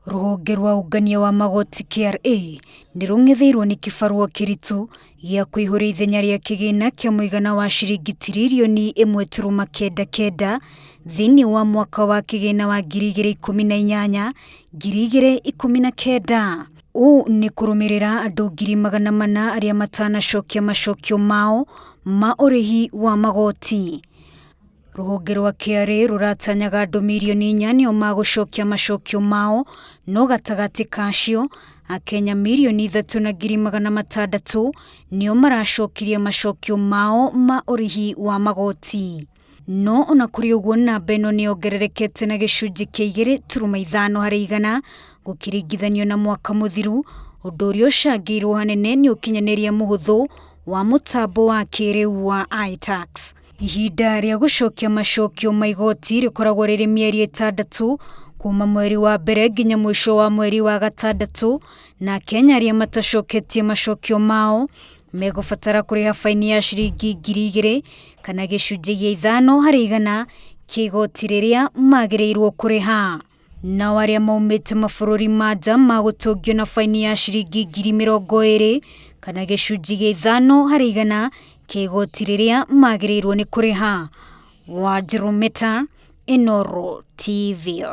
Ruhonge rwa ungania wa magoti KRA nirung'ithiirwo ni kibarua kiritu gia kuihura ithenya ria kigina kia muigana wa ciringi tiririoni 1.99 thiini wa mwaka wa kigina wa 2018-2019. Uu ni kurumirira andu 400,000 aria matanacokia macokio mao ma urihi wa magoti. Ruhonge rwa KRA ruratanyaga andu milioni 4 nio magucokia macokio mao, no gatagati kacio Akenya milioni 3,600,000 nio maracokirie macokio mao ma urihi wa magoti. No ona kuri uguo namba ino niongererekete na gicunji kia 2.5 harĩ igana gukiringithanio na mwaka muthiru, undu uria ucangirwo hanene ni ukinyaniria muhuthu wa mutambo wa kiriu wa iTax. Ihinda ria gucokia macokio ma igoti rikoragwo riri mieri 6 kuma mweri wa mbere nginya muico wa mweri wa gatandatu, na Akenya aria matacoketie macokio mao megubatara kuriha faini ya ciringi 2,000 kana gicunji gia 5 harĩ igana kia igoti riria magirirwo kuriha. Nao aria maumite mabururi ma nja magutungio na faini ya ciringi 20,000 kana gicunji gia 5 harĩ igana kia igoti riria magirirwo ni kuriha. Wanjiru Meta, Inooro TV.